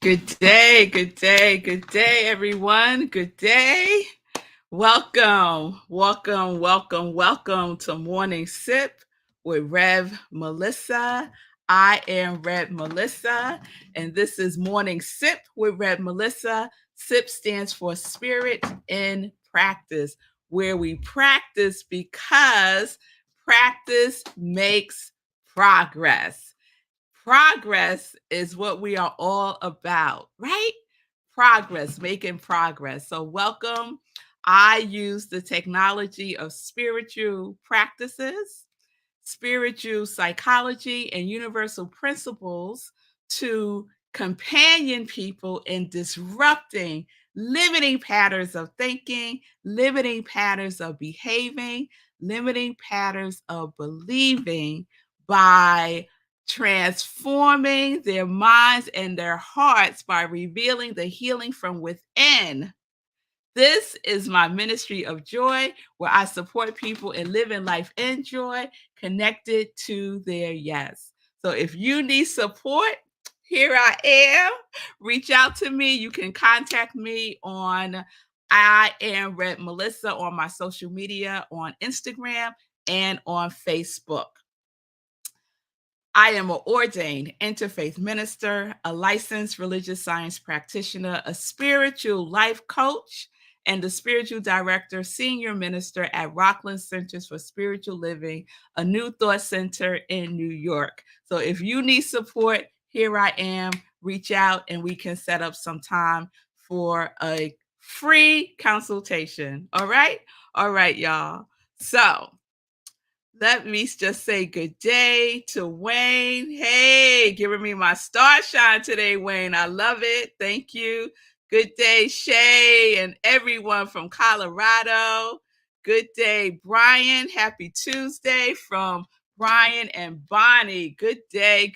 Good day, good day, good day, everyone. Good day. Welcome to Morning Sip with Rev Melissa. I am Rev Melissa, and this is Morning Sip with Rev Melissa. SIP stands for Spirit in Practice, where we practice because practice makes progress. Progress is what we are all about, right? Progress, making progress. So, welcome. I use the technology of spiritual practices, spiritual psychology, and universal principles to companion people in disrupting limiting patterns of thinking, limiting patterns of behaving, limiting patterns of believing by transforming their minds and their hearts by revealing the healing from within. This is my ministry of joy, where I support people in living life in joy, connected to their yes. So if you need support, here I am. Reach out to me. You can contact me on I am Red Melissa on my social media, on Instagram and on Facebook. I am an ordained interfaith minister, a licensed religious science practitioner, a spiritual life coach, and the spiritual director, senior minister at Rockland Centers for Spiritual Living, a New Thought Center in New York. So if you need support, here I am. Reach out and we can set up some time for a free consultation. All right? All right, y'all. So let me just say good day to Wayne. Hey, giving me my star shine today, Wayne. I love it. Thank you. Good day, Shay, and everyone from Colorado. Good day, Brian. Happy Tuesday from Brian and Bonnie. Good day,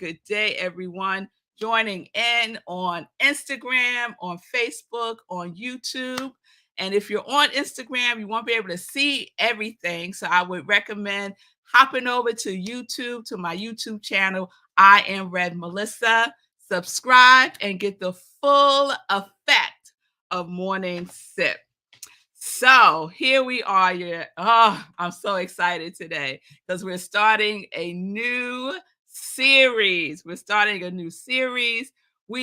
everyone. Joining in on Instagram, on Facebook, on YouTube. And if you're on Instagram, you won't be able to see everything. So I would recommend hopping over to YouTube, to my YouTube channel, I am Red Melissa. Subscribe and get the full effect of Morning Sip. So here we are. I'm so excited today because we're starting a new series. We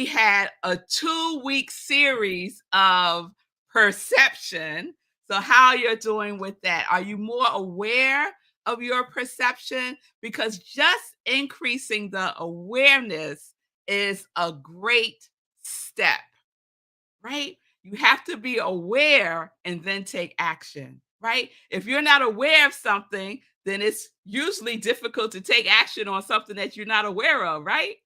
had a 2-week series of perception. So how you're doing with that? Are you more aware of your perception? Because just increasing the awareness is a great step, right? You have to be aware and then take action, right? If you're not aware of something, then it's usually difficult to take action on something that you're not aware of, right?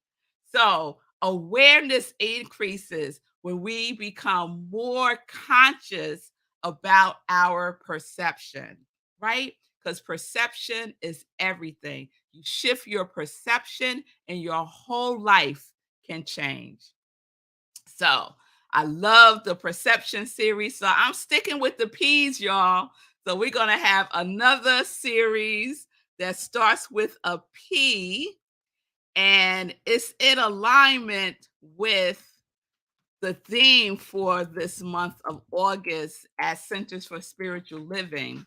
So, awareness increases when we become more conscious about our perception, right? Because perception is everything. You shift your perception, and your whole life can change. So, I love the perception series. So I'm sticking with the P's, y'all. So we're going to have another series that starts with a P, and it's in alignment with the theme for this month of August at Centers for Spiritual Living.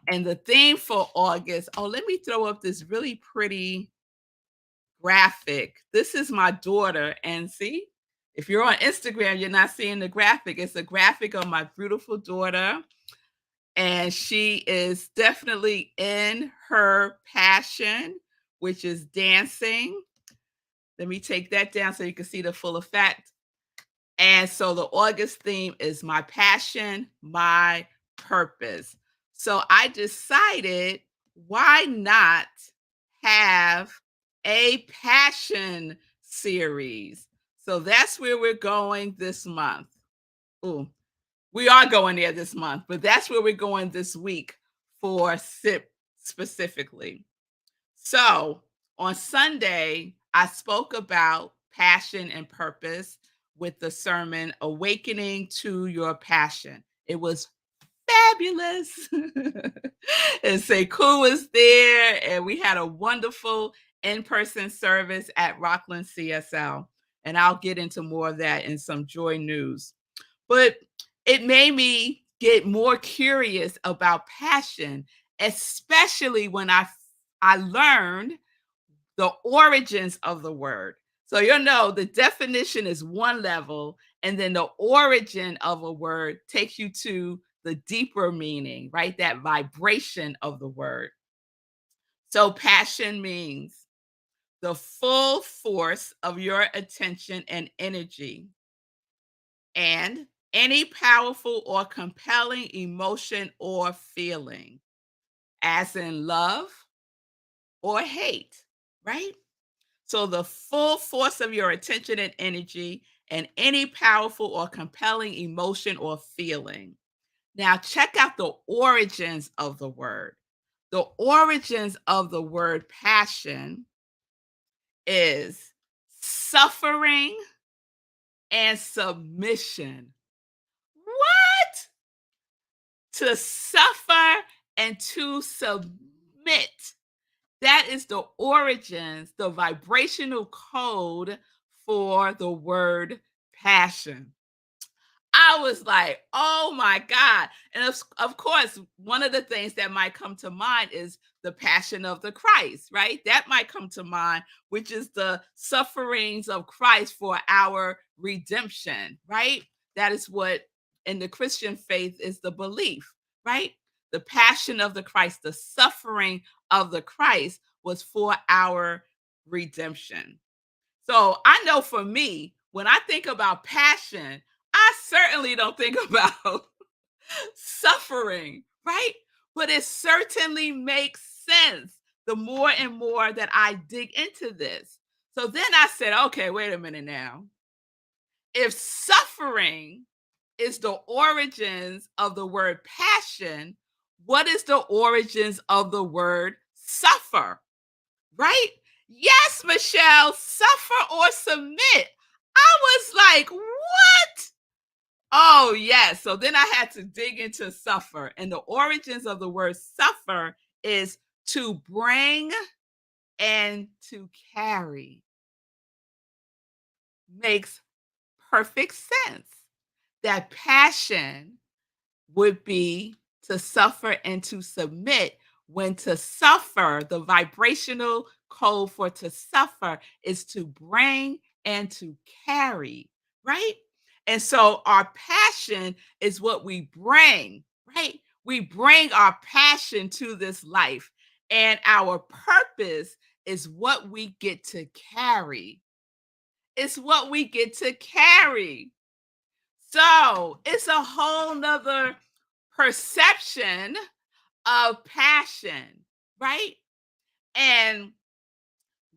And the theme for August, let me throw up this really pretty graphic. This is my daughter, and see, if you're on Instagram, you're not seeing the graphic. It's a graphic of my beautiful daughter, and she is definitely in her passion, which is dancing. Let me take that down so you can see the full effect. And so the August theme is my passion, my purpose. So I decided, why not have a passion series? So that's where we're going this month. Ooh, we are going there this month, but that's where we're going this week for SIP specifically. So on Sunday, I spoke about passion and purpose with the sermon, Awakening to Your Passion. It was fabulous. And Sekou was there, and we had a wonderful in-person service at Rockland CSL. And I'll get into more of that in some joy news. But it made me get more curious about passion, especially when I learned the origins of the word. So you'll know the definition is one level, and then the origin of a word takes you to the deeper meaning, right? That vibration of the word. So passion means the full force of your attention and energy, and any powerful or compelling emotion or feeling, as in love or hate, right? So the full force of your attention and energy, and any powerful or compelling emotion or feeling. Now, check out the origins of the word. The origins of the word passion is suffering and submission. What? To suffer and to submit. That is the origins, the vibrational code for the word passion. I was like, oh my God. And of course, one of the things that might come to mind is the passion of the Christ, right? That might come to mind, which is the sufferings of Christ for our redemption, right? That is what in the Christian faith is the belief, right? The passion of the Christ, the suffering of the Christ was for our redemption. So I know for me, when I think about passion, I certainly don't think about suffering, right? But it certainly makes sense the more and more that I dig into this. So then I said, okay, wait a minute now. If suffering is the origins of the word passion, what is the origins of the word suffer? Right? Yes, Michelle, suffer or submit. I was like, what? Oh, yes. So then I had to dig into suffer. And the origins of the word suffer is to bring and to carry. Makes perfect sense. That passion would be to suffer and to submit. When to suffer, the vibrational code for to suffer is to bring and to carry, right? And so our passion is what we bring, right? We bring our passion to this life, and our purpose is what we get to carry. It's what we get to carry. So it's a whole nother perception of passion, right? And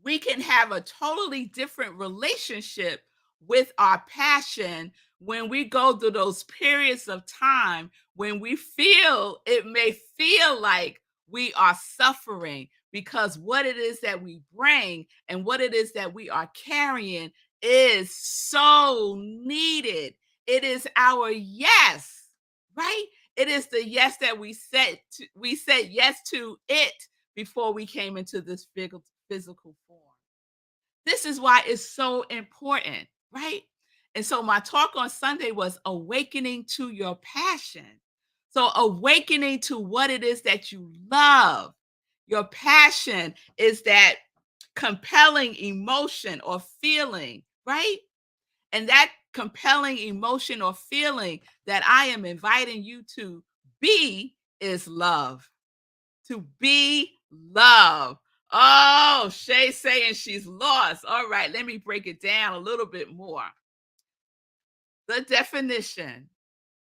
we can have a totally different relationship with our passion when we go through those periods of time when we feel it may feel like we are suffering because what it is that we bring and what it is that we are carrying is so needed. It is our yes, right? It is the yes that we said yes to it before we came into this physical form. This is why it's so important, right? And so my talk on Sunday was awakening to your passion. So awakening to what it is that you love. Your passion is that compelling emotion or feeling, right? And that compelling emotion or feeling that I am inviting you to be is love. To be love. Oh, Shay saying she's lost. All right, let me break it down a little bit more. The definition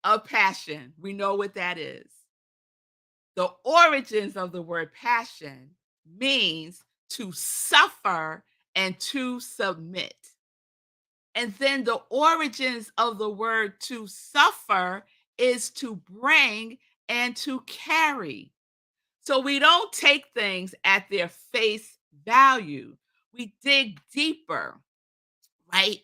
of passion, we know what that is. The origins of the word passion means to suffer and to submit. And then the origins of the word to suffer is to bring and to carry. So we don't take things at their face value. We dig deeper, right?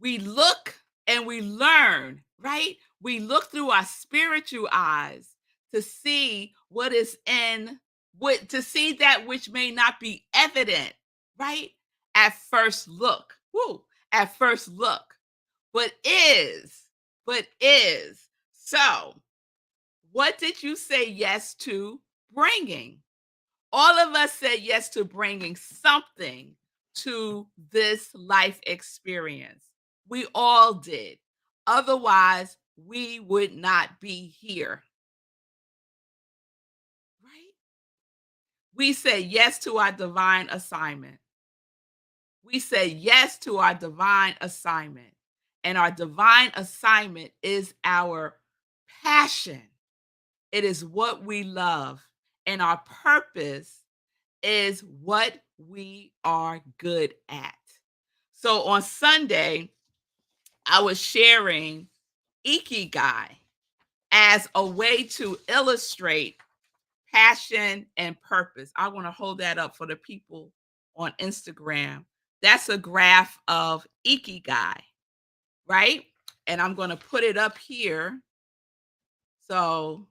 We look and we learn, right? We look through our spiritual eyes to see what is in what to see that which may not be evident, right? At first look. Woo. at first look, but is, but is. So, what did you say yes to bringing? All of us said yes to bringing something to this life experience. We all did. Otherwise, we would not be here, right? We said yes to our divine assignment. We said yes to our divine assignment. And our divine assignment is our passion. It is what we love. And our purpose is what we are good at. So on Sunday, I was sharing Ikigai as a way to illustrate passion and purpose. I want to hold that up for the people on Instagram. That's a graph of Ikigai, right? And I'm going to put it up here so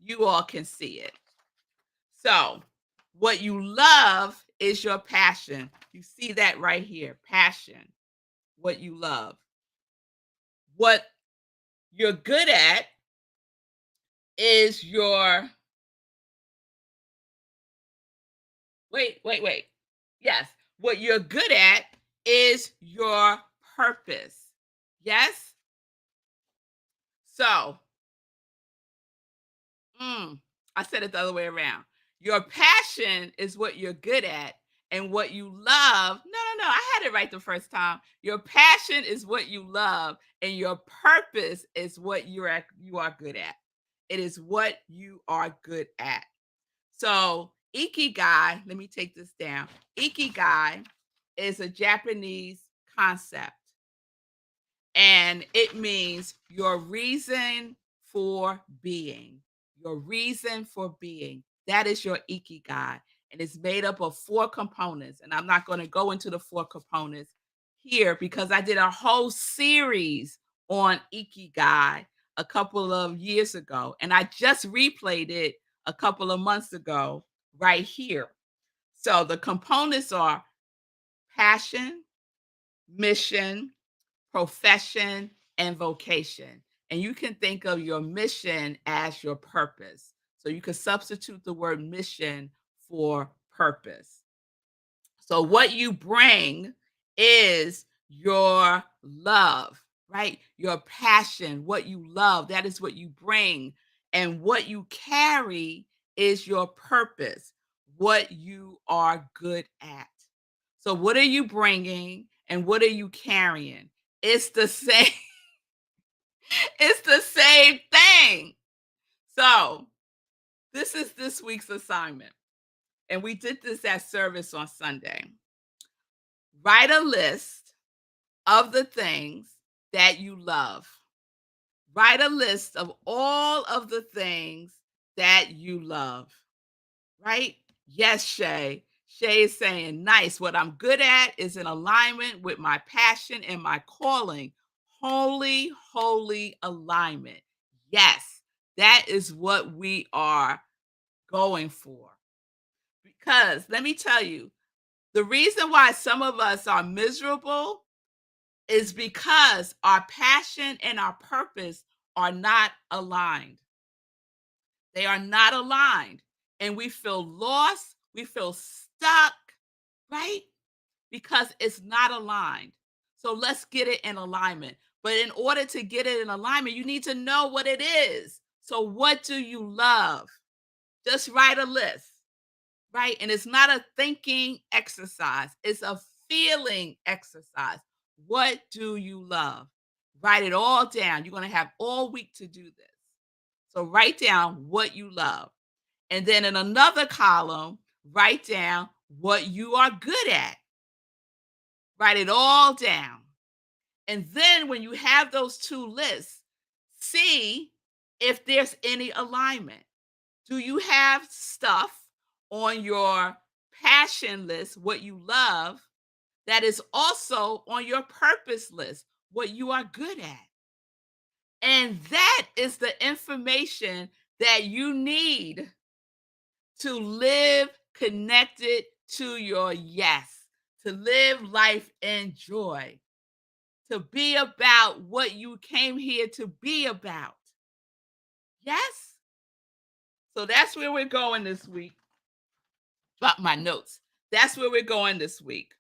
you all can see it. So, what you love is your passion. You see that right here, passion, what you love. What you're good at is your wait. Yes, what you're good at is your purpose. Yes? So, I said it the other way around. Your passion is what you're good at, and what you love. No. I had it right the first time. Your passion is what you love, and your purpose is what you are good at. It is what you are good at. So, ikigai, let me take this down. Ikigai is a Japanese concept, and it means your reason for being. Your reason for being. That is your ikigai. And it's made up of four components. And I'm not going to go into the four components here because I did a whole series on ikigai a couple of years ago. And I just replayed it a couple of months ago right here. So the components are passion, mission, profession, and vocation. And you can think of your mission as your purpose. So you could substitute the word mission for purpose. So what you bring is your love, right? Your passion, what you love, that is what you bring. And what you carry is your purpose, what you are good at. So what are you bringing and what are you carrying? It's the same it's the same thing. So, this is this week's assignment. And we did this at service on Sunday. Write a list of the things that you love. Write a list of all of the things that you love, right? Yes, Shay. Shay is saying, nice. What I'm good at is in alignment with my passion and my calling. Holy, holy alignment. Yes, that is what we are going for. Because let me tell you, the reason why some of us are miserable is because our passion and our purpose are not aligned. They are not aligned. And we feel lost, we feel stuck, right? Because it's not aligned. So let's get it in alignment. But in order to get it in alignment, you need to know what it is. So, what do you love? Just write a list, right? And it's not a thinking exercise, it's a feeling exercise. What do you love? Write it all down. You're going to have all week to do this. So, write down what you love. And then in another column, write down what you are good at. Write it all down. And then when you have those two lists, see if there's any alignment. Do you have stuff on your passion list, what you love, that is also on your purpose list, what you are good at? And that is the information that you need to live connected to your yes, to live life in joy. to be about what you came here to be about. Yes? So that's where we're going this week. Drop my notes. That's where we're going this week.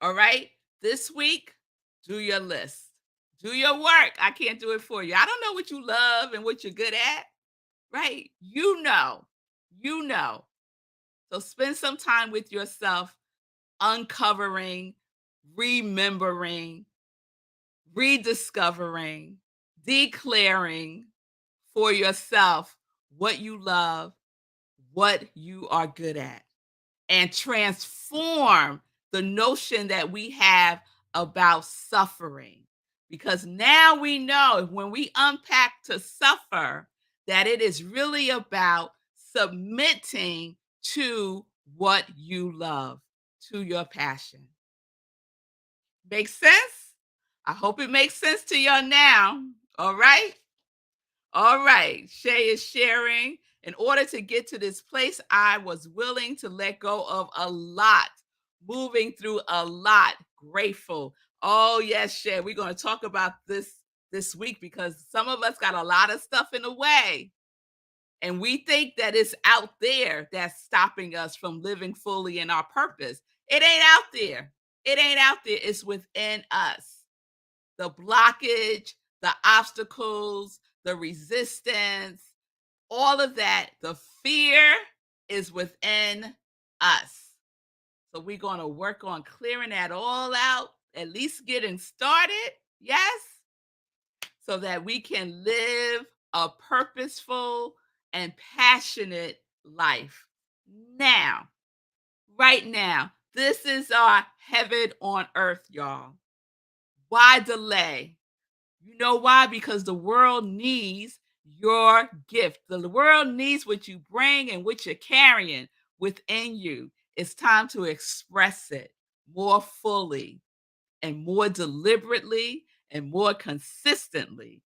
All right? This week, do your list. Do your work. I can't do it for you. I don't know what you love and what you're good at, right? You know. You know. So spend some time with yourself uncovering, remembering, rediscovering, declaring for yourself what you love, what you are good at, and transform the notion that we have about suffering. Because now we know when we unpack to suffer, that it is really about submitting to what you love, to your passion. Makes sense? I hope it makes sense to you now. All right. All right. Shay is sharing. In order to get to this place, I was willing to let go of a lot, moving through a lot. Grateful. Oh, yes, Shay. We're going to talk about this week because some of us got a lot of stuff in the way. And we think that it's out there that's stopping us from living fully in our purpose. It ain't out there. It ain't out there. It's within us. The blockage, the obstacles, the resistance, all of that, the fear is within us. So we're going to work on clearing that all out, at least getting started. Yes. So that we can live a purposeful and passionate life. Now, right now, this is our heaven on earth, y'all. Why delay? You know why? Because the world needs your gift. The world needs what you bring and what you're carrying within you. It's time to express it more fully and more deliberately and more consistently.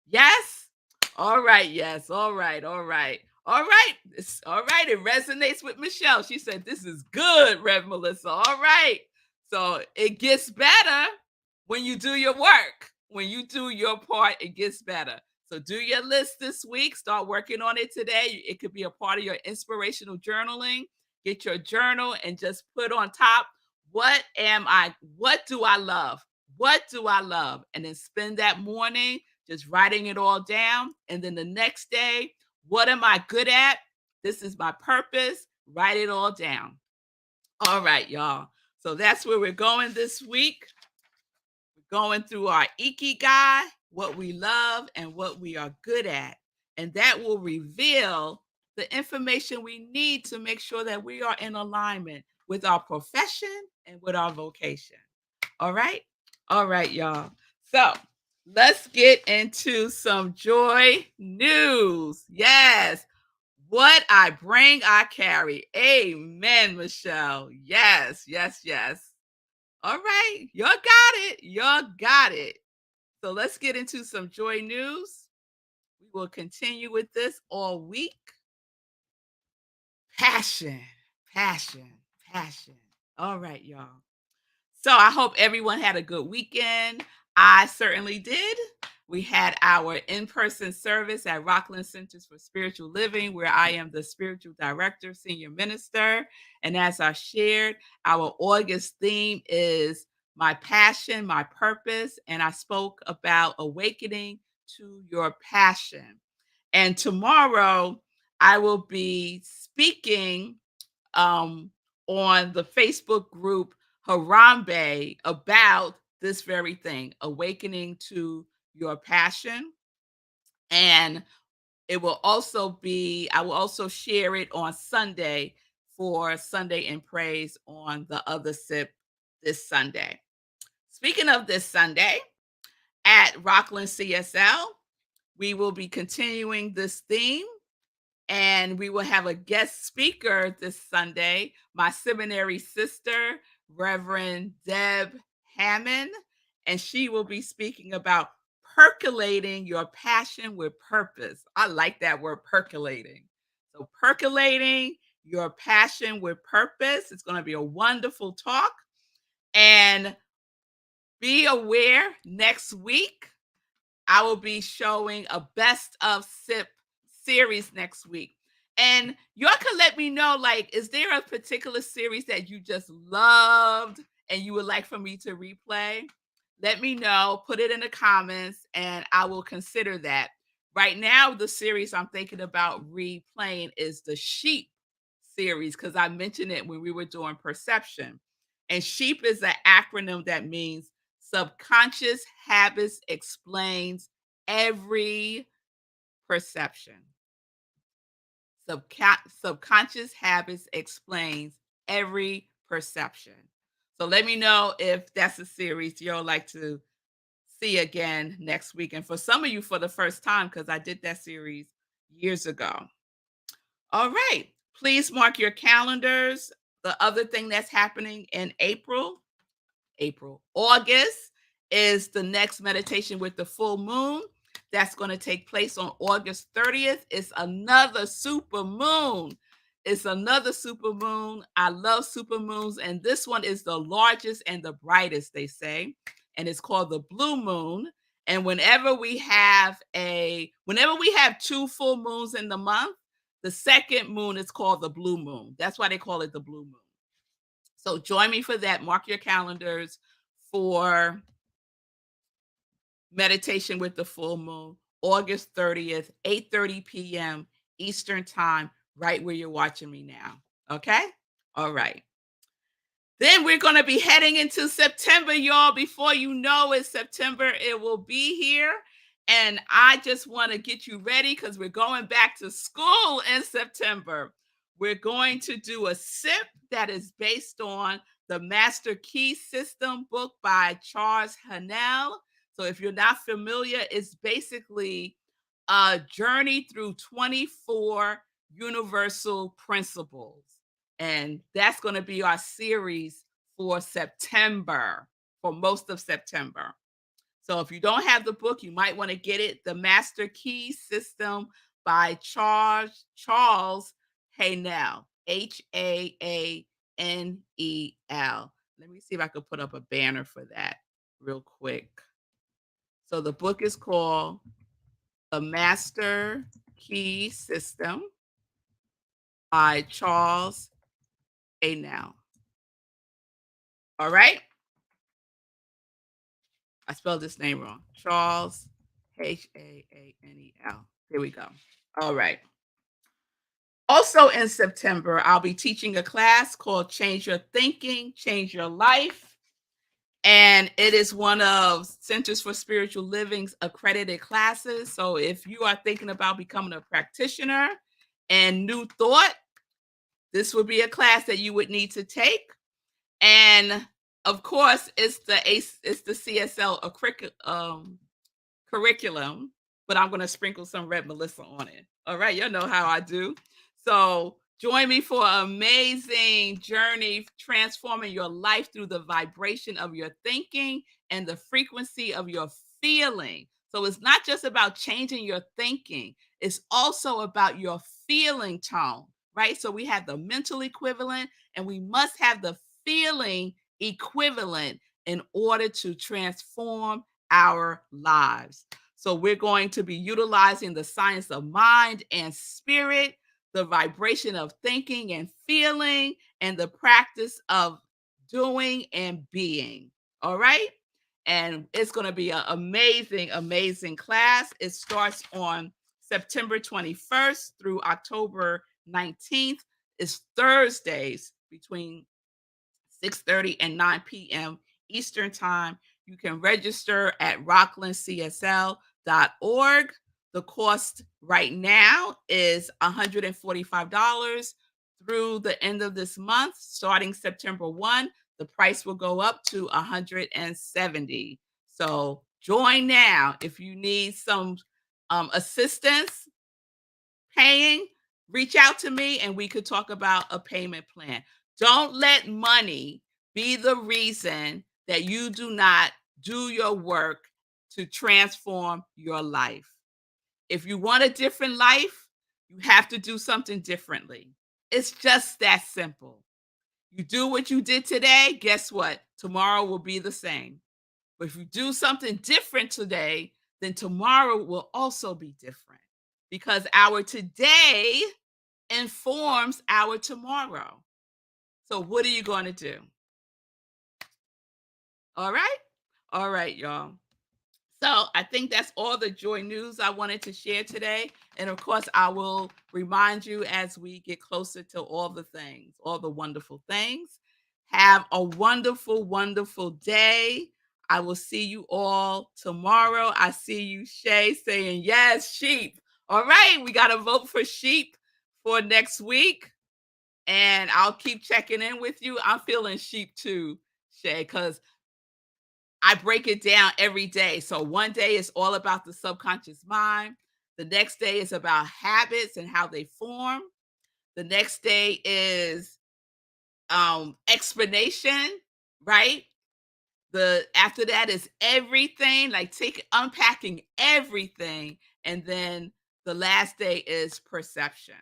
Yes? All right, yes. All right, all right. All right. It's all right. It resonates with Michelle. She said, "This is good, Rev Melissa." All right. So it gets better when you do your work. When you do your part, it gets better. So do your list this week. Start working on it today. It could be a part of your inspirational journaling. Get your journal and just put on top, what am I? What do I love? What do I love? And then spend that morning just writing it all down. And then the next day, what am I good at? This is my purpose. Write it all down. All right, y'all. So that's where we're going this week. We're going through our ikigai, what we love and what we are good at. And that will reveal the information we need to make sure that we are in alignment with our profession and with our vocation. All right? All right, y'all. So let's get into some joy news. Yes. What I bring, I carry. Amen, Michelle. Yes, yes, yes. All right. Y'all got it. Y'all got it. So let's get into some joy news. We will continue with this all week. Passion, passion, passion. All right, y'all. So I hope everyone had a good weekend. I certainly did. We had our in-person service at Rockland Centers for Spiritual Living, where I am the spiritual director, senior minister. And as I shared, our August theme is my passion, my purpose. And I spoke about awakening to your passion. And tomorrow I will be speaking on the Facebook group Harambe about this very thing, awakening to your passion. And it will also be, I will also share it on Sunday for Sunday in Praise on the other sip this Sunday. Speaking of this Sunday, at Rockland CSL, we will be continuing this theme and we will have a guest speaker this Sunday, my seminary sister, Reverend Deb Hammond, and she will be speaking about percolating your passion with purpose. I like that word, percolating. So percolating your passion with purpose. It's going to be a wonderful talk. And Be aware next week I will be showing a best of sip series next week. And y'all can let me know, like, is there a particular series that you just loved and you would like for me to replay? Let me know, put it in the comments, and I will consider that. Right now, the series I'm thinking about replaying is the sheep series because I mentioned it when we were doing perception. And sheep is an acronym that means subconscious habits explains every perception. Subconscious habits explains every perception. So let me know if that's a series you'll like to see again next week. And for some of you, for the first time, because I did that series years ago. All right. Please mark your calendars. The other thing that's happening in August is the next meditation with the full moon. That's going to take place on August 30th. It's another super moon. It's another super moon. I love super moons, and this one is the largest and the brightest, they say, and it's called the blue moon. And whenever we have two full moons in the month, the second moon is called the blue moon. That's why they call it the blue moon. So join me for that. Mark your calendars for meditation with the full moon, August 30th, 8:30 p.m. Eastern Time, right where you're watching me now. Okay? All right. Then we're going to be heading into September, y'all. Before you know it, September, it will be here. And I just want to get you ready because we're going back to school in September. We're going to do a sip that is based on the Master Key System book by Charles Hanel. So if you're not familiar, it's basically a journey through 24 universal principles. And that's going to be our series for September, for most of September. So if you don't have the book, you might want to get it. The Master Key System by Charles Hanel, Hanel. Let me see if I could put up a banner for that real quick. So the book is called The Master Key System by Charles Hanel. All right. I spelled this name wrong. Charles, Hanel. Here we go. All right. Also in September, I'll be teaching a class called Change Your Thinking, Change Your Life. And it is one of Centers for Spiritual Living's accredited classes. So if you are thinking about becoming a practitioner and new thought, this would be a class that you would need to take. And of course, it's the CSL curriculum, but I'm going to sprinkle some Red Melissa on it. All right, y'all know how I do. So join me for an amazing journey transforming your life through the vibration of your thinking and the frequency of your feeling. So it's not just about changing your thinking, it's also about your feeling tone, right? So we have the mental equivalent and we must have the feeling equivalent in order to transform our lives. So we're going to be utilizing the science of mind and spirit, the vibration of thinking and feeling, and the practice of doing and being. All right. And it's going to be an amazing, amazing class. It starts on September 21st through October 19th. It's Thursdays between 6:30 and 9 p.m. Eastern Time. You can register at rocklandcsl.org. The cost right now is $145 through the end of this month. Starting September 1, the price will go up to $170. So join now. If you need some assistance paying, reach out to me and we could talk about a payment plan. Don't let money be the reason that you do not do your work to transform your life. If you want a different life, you have to do something differently. It's just that simple. You do what you did today, guess what? Tomorrow will be the same. But if you do something different today, then tomorrow will also be different because our today informs our tomorrow. So, what are you going to do? All right? All right, y'all. So I think that's all the joy news I wanted to share today. And of course, I will remind you as we get closer to all the things, all the wonderful things. Have a wonderful, wonderful day. I will see you all tomorrow. I see you, Shay, saying, yes, sheep. All right, we got to vote for sheep for next week. And I'll keep checking in with you. I'm feeling sheep too, Shay, because I break it down every day. So one day is all about the subconscious mind. The next day is about habits and how they form. The next day is explanation, right? The after that is everything, like take unpacking everything. And then the last day is perception.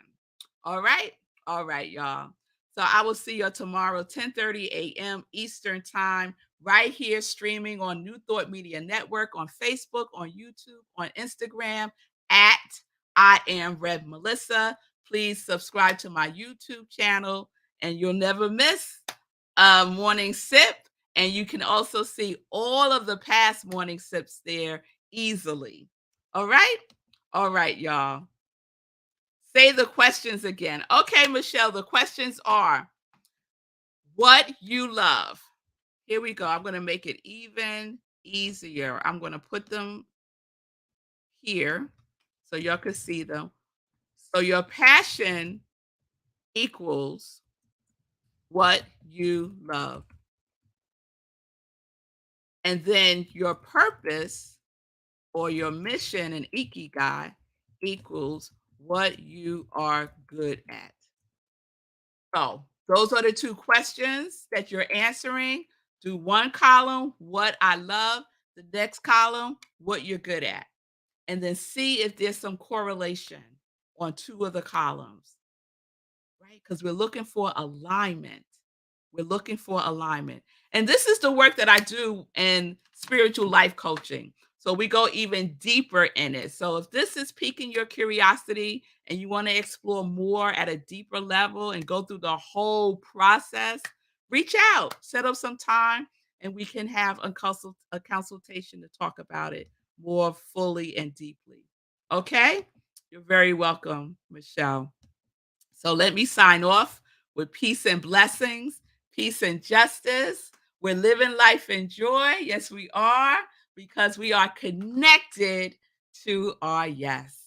All right. All right, y'all. So I will see you tomorrow, 10:30 a.m. Eastern time, right here streaming on New Thought Media Network, on Facebook, on YouTube, on Instagram at I am Rev Melissa. Please subscribe to my YouTube channel and you'll never miss a morning sip. And you can also see all of the past morning sips there easily. All right? All right, y'all. Say the questions again. Okay, Michelle, the questions are what you love. Here we go. I'm going to make it even easier. I'm going to put them here so y'all can see them. So your passion equals what you love. And then your purpose or your mission in Ikigai equals what you are good at. So those are the two questions that you're answering. Do one column, what I love, the next column, what you're good at. And then see if there's some correlation on two of the columns, right? Because we're looking for alignment. We're looking for alignment. And this is the work that I do in spiritual life coaching. So we go even deeper in it. So if this is piquing your curiosity and you want to explore more at a deeper level and go through the whole process, reach out, set up some time, and we can have a consultation to talk about it more fully and deeply. Okay? You're very welcome, Michelle. So let me sign off with peace and blessings, peace and justice. We're living life in joy. Yes, we are, because we are connected to our yes.